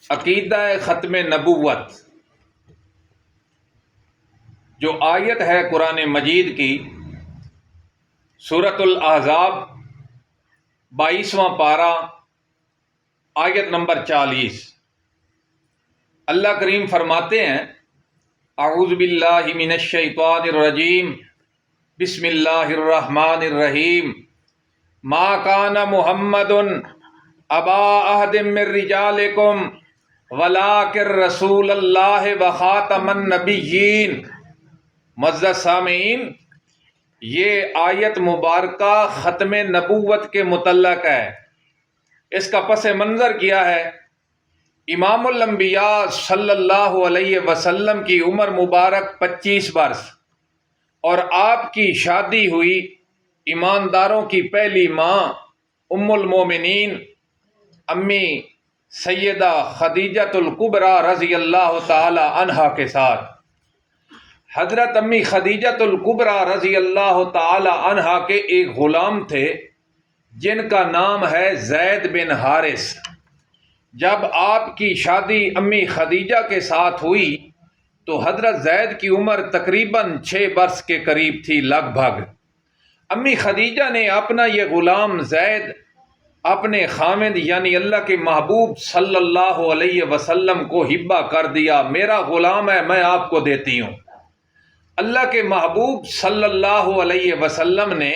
عقیدہ ختم نبوت جو آیت ہے قرآن مجید کی سورۃ الاحزاب 22واں پارہ آیت نمبر 40۔ اللہ کریم فرماتے ہیں اعوذ باللہ من الشیطان الرجیم بسم اللہ الرحمن الرحیم ما کان محمد ابا احد من رجالکم ولکن رسول اللہ وخاتم النبیین۔ معزز سامعین، یہ آیت مبارکہ ختم نبوت کے متعلق ہے۔ اس کا پس منظر کیا ہے؟ امام الانبیاء صلی اللہ علیہ وسلم کی عمر مبارک 25 برس اور آپ کی شادی ہوئی ایمانداروں کی پہلی ماں ام المومنین امی سیدہ خدیجۃ الکبریٰ رضی اللہ تعالی عنہا کے ساتھ۔ حضرت امی خدیجۃ الکبریٰ رضی اللہ تعالی عنہا کے ایک غلام تھے جن کا نام ہے زید بن حارث۔ جب آپ کی شادی امی خدیجہ کے ساتھ ہوئی تو حضرت زید کی عمر تقریباً 6 برس کے قریب تھی لگ بھگ۔ امی خدیجہ نے اپنا یہ غلام زید اپنے خامد یعنی اللہ کے محبوب صلی اللہ علیہ وسلم کو ہبہ کر دیا، میرا غلام ہے، میں آپ کو دیتی ہوں۔ اللہ کے محبوب صلی اللہ علیہ وسلم نے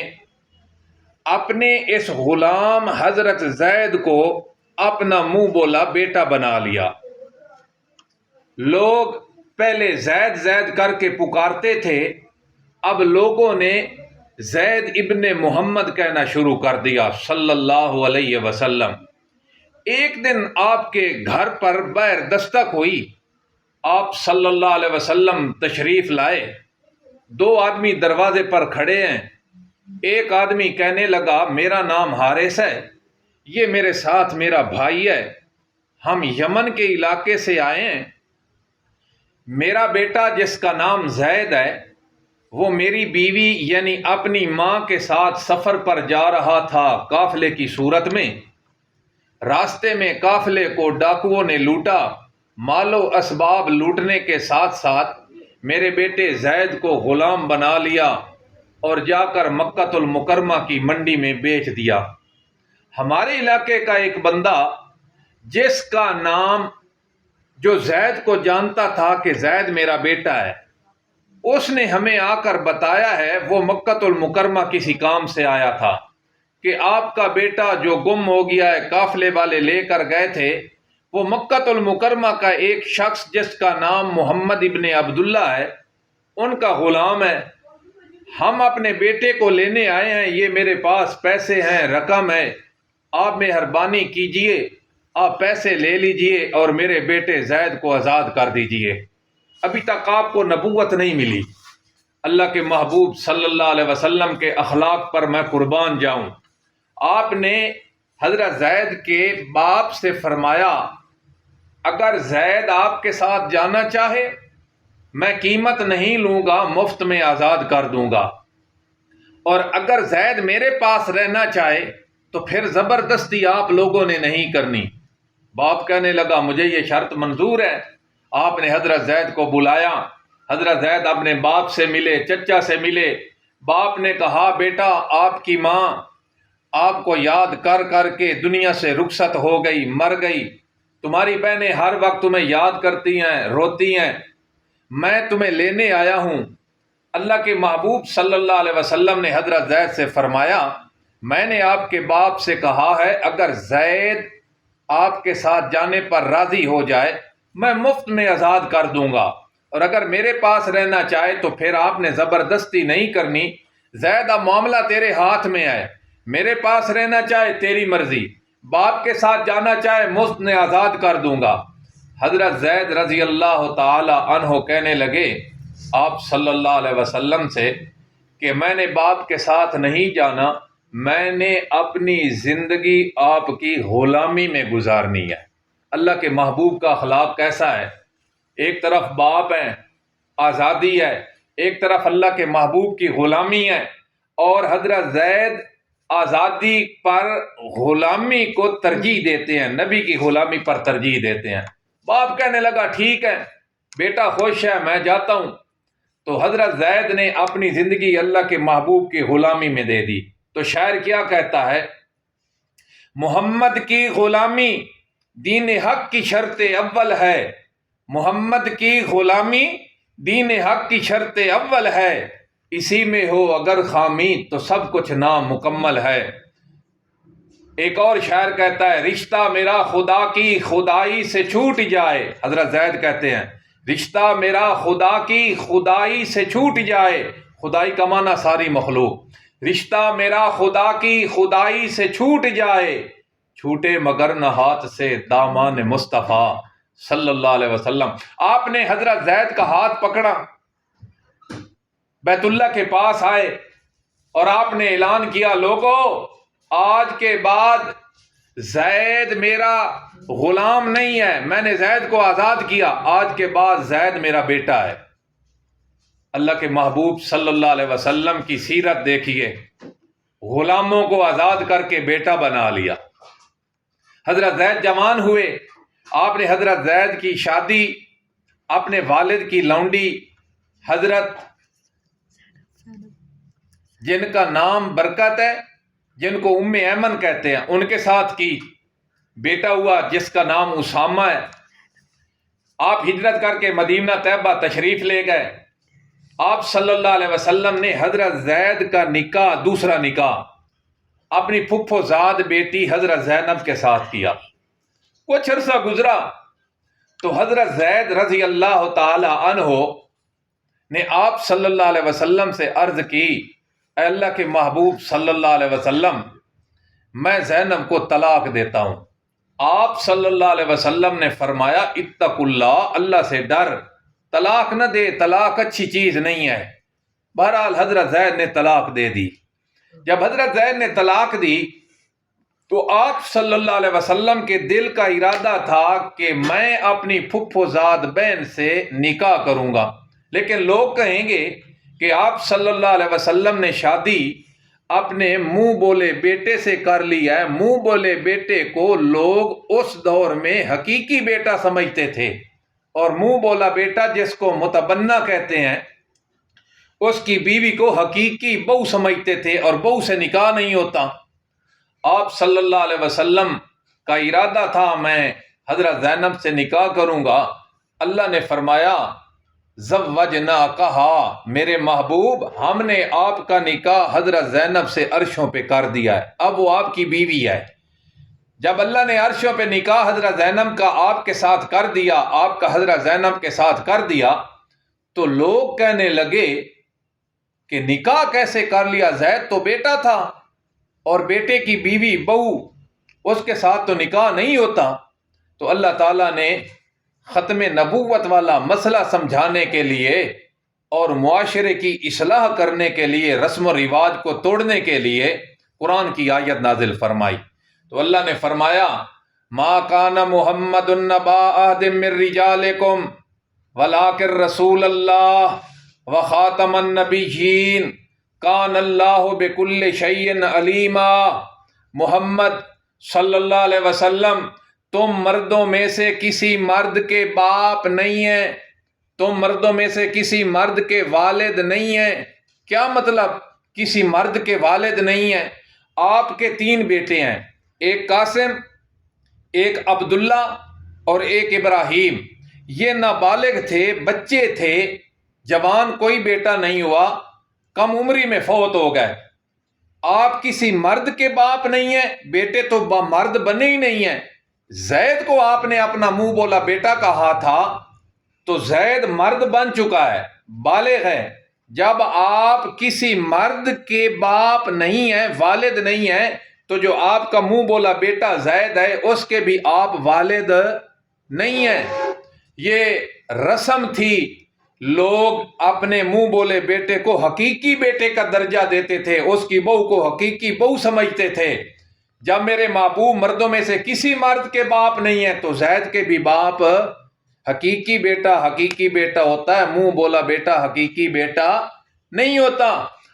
اپنے اس غلام حضرت زید کو اپنا منہ بولا بیٹا بنا لیا۔ لوگ پہلے زید زید کر کے پکارتے تھے، اب لوگوں نے زید ابن محمد کہنا شروع کر دیا صلی اللہ علیہ وسلم۔ ایک دن آپ کے گھر پر بہر دستک ہوئی، آپ صلی اللہ علیہ وسلم تشریف لائے۔ 2 آدمی دروازے پر کھڑے ہیں۔ ایک آدمی کہنے لگا میرا نام حارث ہے، یہ میرے ساتھ میرا بھائی ہے، ہم یمن کے علاقے سے آئے ہیں۔ میرا بیٹا جس کا نام زید ہے وہ میری بیوی یعنی اپنی ماں کے ساتھ سفر پر جا رہا تھا قافلے کی صورت میں۔ راستے میں قافلے کو ڈاکوؤں نے لوٹا، مال و اسباب لوٹنے کے ساتھ ساتھ میرے بیٹے زید کو غلام بنا لیا اور جا کر مکہ المکرمہ کی منڈی میں بیچ دیا۔ ہمارے علاقے کا ایک بندہ جس کا نام جو زید کو جانتا تھا کہ زید میرا بیٹا ہے، اس نے ہمیں آ کر بتایا ہے وہ مکہ المکرمہ کسی کام سے آیا تھا کہ آپ کا بیٹا جو گم ہو گیا ہے، قافلے والے لے کر گئے تھے، وہ مکہ المکرمہ کا ایک شخص جس کا نام محمد ابن عبداللہ ہے ان کا غلام ہے۔ ہم اپنے بیٹے کو لینے آئے ہیں، یہ میرے پاس پیسے ہیں، رقم ہے، آپ مہربانی کیجئے، آپ پیسے لے لیجئے اور میرے بیٹے زید کو آزاد کر دیجئے۔ ابھی تک آپ کو نبوت نہیں ملی۔ اللہ کے محبوب صلی اللہ علیہ وسلم کے اخلاق پر میں قربان جاؤں۔ آپ نے حضرت زید کے باپ سے فرمایا اگر زید آپ کے ساتھ جانا چاہے میں قیمت نہیں لوں گا، مفت میں آزاد کر دوں گا، اور اگر زید میرے پاس رہنا چاہے تو پھر زبردستی آپ لوگوں نے نہیں کرنی۔ باپ کہنے لگا مجھے یہ شرط منظور ہے۔ آپ نے حضرت زید کو بلایا، حضرت زید اپنے باپ سے ملے، چچا سے ملے۔ باپ نے کہا بیٹا آپ کی ماں آپ کو یاد کر کر کے دنیا سے رخصت ہو گئی، مر گئی، تمہاری بہنیں ہر وقت تمہیں یاد کرتی ہیں، روتی ہیں، میں تمہیں لینے آیا ہوں۔ اللہ کے محبوب صلی اللہ علیہ وسلم نے حضرت زید سے فرمایا میں نے آپ کے باپ سے کہا ہے اگر زید آپ کے ساتھ جانے پر راضی ہو جائے میں مفت میں آزاد کر دوں گا، اور اگر میرے پاس رہنا چاہے تو پھر آپ نے زبردستی نہیں کرنی۔ زید اب معاملہ تیرے ہاتھ میں ہے، میرے پاس رہنا چاہے تیری مرضی، باپ کے ساتھ جانا چاہے مفت میں آزاد کر دوں گا۔ حضرت زید رضی اللہ تعالی عنہ کہنے لگے آپ صلی اللہ علیہ وسلم سے کہ میں نے باپ کے ساتھ نہیں جانا، میں نے اپنی زندگی آپ کی غلامی میں گزارنی ہے۔ اللہ کے محبوب کا اخلاق کیسا ہے؟ ایک طرف باپ ہے، آزادی ہے، ایک طرف اللہ کے محبوب کی غلامی ہے، اور حضرت زید آزادی پر غلامی کو ترجیح دیتے ہیں، نبی کی غلامی پر ترجیح دیتے ہیں۔ باپ کہنے لگا ٹھیک ہے بیٹا خوش ہے میں جاتا ہوں، تو حضرت زید نے اپنی زندگی اللہ کے محبوب کی غلامی میں دے دی۔ تو شاعر کیا کہتا ہے، محمد کی غلامی دین حق کی شرط اول ہے، محمد کی غلامی دین حق کی شرط اول ہے، اسی میں ہو اگر خامی تو سب کچھ نامکمل ہے۔ ایک اور شاعر کہتا ہے، رشتہ میرا خدا کی خدائی سے چھوٹ جائے، حضرت زید کہتے ہیں رشتہ میرا خدا کی خدائی سے چھوٹ جائے، خدائی کا معنی ساری مخلوق، رشتہ میرا خدا کی خدائی سے چھوٹ جائے، چھوٹے مگر نہ ہاتھ سے دامان مصطفیٰ صلی اللہ علیہ وسلم۔ آپ نے حضرت زید کا ہاتھ پکڑا، بیت اللہ کے پاس آئے اور آپ نے اعلان کیا، لوگو آج کے بعد زید میرا غلام نہیں ہے، میں نے زید کو آزاد کیا، آج کے بعد زید میرا بیٹا ہے۔ اللہ کے محبوب صلی اللہ علیہ وسلم کی سیرت دیکھیے، غلاموں کو آزاد کر کے بیٹا بنا لیا۔ حضرت زید جوان ہوئے، آپ نے حضرت زید کی شادی اپنے والد کی لونڈی حضرت جن کا نام برکت ہے، جن کو ام ایمن کہتے ہیں، ان کے ساتھ کی، بیٹا ہوا جس کا نام اسامہ ہے۔ آپ ہجرت کر کے مدینہ طیبہ تشریف لے گئے۔ آپ صلی اللہ علیہ وسلم نے حضرت زید کا نکاح، دوسرا نکاح اپنی پھپھو زاد بیٹی حضرت زینب کے ساتھ کیا۔ کچھ عرصہ گزرا تو حضرت زید رضی اللہ تعالی عنہ نے آپ صلی اللہ علیہ وسلم سے عرض کی، اے اللہ کے محبوب صلی اللہ علیہ وسلم، میں زینب کو طلاق دیتا ہوں۔ آپ صلی اللہ علیہ وسلم نے فرمایا، اتق اللہ، اللہ سے ڈر، طلاق نہ دے، طلاق اچھی چیز نہیں ہے۔ بہرحال حضرت زید نے طلاق دے دی۔ جب حضرت زید نے طلاق دی تو آپ صلی اللہ علیہ وسلم کے دل کا ارادہ تھا کہ میں اپنی پھپھو زاد بہن سے نکاح کروں گا، لیکن لوگ کہیں گے کہ آپ صلی اللہ علیہ وسلم نے شادی اپنے منہ بولے بیٹے سے کر لی ہے۔ منہ بولے بیٹے کو لوگ اس دور میں حقیقی بیٹا سمجھتے تھے، اور منہ بولا بیٹا جس کو متبنہ کہتے ہیں، اس کی بیوی کو حقیقی بہو سمجھتے تھے، اور بہو سے نکاح نہیں ہوتا۔ آپ صلی اللہ علیہ وسلم کا ارادہ تھا میں حضرت زینب سے نکاح کروں گا۔ اللہ نے فرمایا، زوجناکہا، میرے محبوب ہم نے آپ کا نکاح حضرت زینب سے عرشوں پہ کر دیا ہے، اب وہ آپ کی بیوی ہے۔ جب اللہ نے عرشوں پہ نکاح حضرت زینب کا آپ کے ساتھ کر دیا، آپ کا حضرت زینب کے ساتھ کر دیا، تو لوگ کہنے لگے کہ نکاح کیسے کر لیا، زید تو بیٹا تھا اور بیٹے کی بیوی بہو، اس کے ساتھ تو نکاح نہیں ہوتا۔ تو اللہ تعالیٰ نے ختم نبوت والا مسئلہ سمجھانے کے لیے اور معاشرے کی اصلاح کرنے کے لیے، رسم و رواج کو توڑنے کے لیے قرآن کی آیت نازل فرمائی۔ تو اللہ نے فرمایا، ما کان محمد نبا احد من رجالکم ولکن رسول اللہ وخاتم النبیین کان اللہ بکل شیء علیما۔ محمد صلی اللہ علیہ وسلم تم مردوں میں سے کسی مرد کے باپ نہیں ہیں، تم مردوں میں سے کسی مرد کے والد نہیں ہیں۔ کیا مطلب؟ کسی مرد کے والد نہیں ہیں۔ آپ کے 3 بیٹے ہیں، ایک قاسم، ایک عبداللہ اور ایک ابراہیم۔ یہ نابالغ تھے، بچے تھے، جوان کوئی بیٹا نہیں ہوا، کم عمری میں فوت ہو گئے۔ آپ کسی مرد کے باپ نہیں ہیں، بیٹے تو مرد بنے ہی نہیں ہیں۔ زید کو آپ نے اپنا منہ بولا بیٹا کہا تھا، تو زید مرد بن چکا ہے، بالغ ہے۔ جب آپ کسی مرد کے باپ نہیں ہیں، والد نہیں ہیں، تو جو آپ کا منہ بولا بیٹا زید ہے، اس کے بھی آپ والد نہیں ہیں۔ یہ رسم تھی، لوگ اپنے منہ بولے بیٹے کو حقیقی بیٹے کا درجہ دیتے تھے، اس کی بہو کو حقیقی بہو سمجھتے تھے۔ جب میرے محبوب مردوں میں سے کسی مرد کے باپ نہیں ہیں، تو زید کے بھی باپ حقیقی بیٹا ہوتا ہے، منہ بولا بیٹا حقیقی بیٹا نہیں ہوتا۔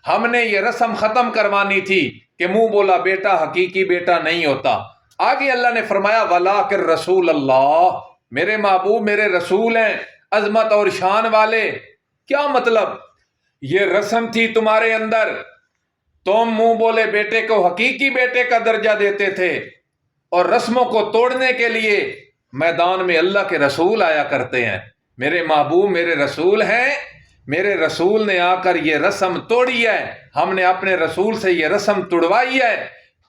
ہم نے یہ رسم ختم کروانی تھی کہ منہ بولا بیٹا حقیقی بیٹا نہیں ہوتا۔ آگے اللہ نے فرمایا وَلَٰكِن رسول اللہ، میرے محبوب میرے رسول ہیں، عظمت اور شان والے۔ کیا مطلب؟ یہ رسم تھی تمہارے اندر، تم منہ بولے بیٹے کو حقیقی بیٹے کا درجہ دیتے تھے، اور رسموں کو توڑنے کے لیے میدان میں اللہ کے رسول آیا کرتے ہیں۔ میرے محبوب میرے رسول ہیں، میرے رسول نے آ کر یہ رسم توڑی ہے، ہم نے اپنے رسول سے یہ رسم توڑوائی ہے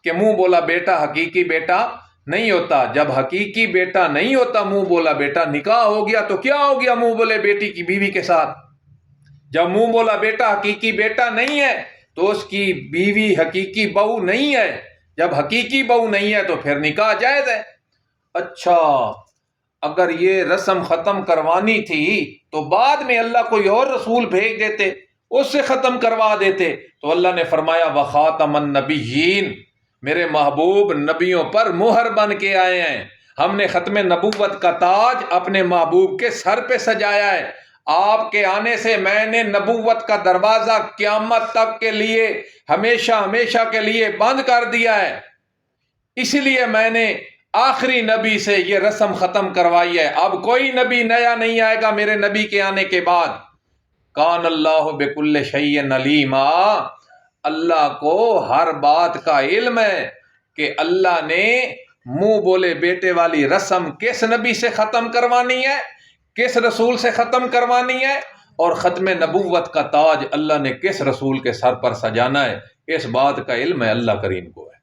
کہ منہ بولا بیٹا حقیقی بیٹا نہیں ہوتا۔ جب حقیقی بیٹا نہیں ہوتا منہ بولا بیٹا، نکاح ہو گیا تو کیا ہو گیا منہ بولے بیٹی کی بیوی کے ساتھ؟ جب منہ بولا بیٹا حقیقی بیٹا نہیں ہے تو اس کی بیوی حقیقی بہو نہیں ہے۔ جب حقیقی بہو نہیں ہے تو پھر نکاح جائز ہے۔ اچھا، اگر یہ رسم ختم کروانی تھی تو بعد میں اللہ کوئی اور رسول بھیج دیتے، اس سے ختم کروا دیتے۔ تو اللہ نے فرمایا وَخَاتَمَ النَّبِيِّينَ، میرے محبوب نبیوں پر مہر بن کے آئے ہیں، ہم نے ختم نبوت کا تاج اپنے محبوب کے سر پہ سجایا ہے۔ آپ کے آنے سے میں نے نبوت کا دروازہ قیامت تک کے لیے ہمیشہ ہمیشہ کے لیے بند کر دیا ہے، اس لیے میں نے آخری نبی سے یہ رسم ختم کروائی ہے۔ اب کوئی نبی نیا نہیں آئے گا میرے نبی کے آنے کے بعد۔ کان اللہ بکل شیء علیما، اللہ کو ہر بات کا علم ہے کہ اللہ نے منہ بولے بیٹے والی رسم کس نبی سے ختم کروانی ہے، کس رسول سے ختم کروانی ہے، اور ختم نبوت کا تاج اللہ نے کس رسول کے سر پر سجانا ہے، اس بات کا علم ہے اللہ کریم کو ہے۔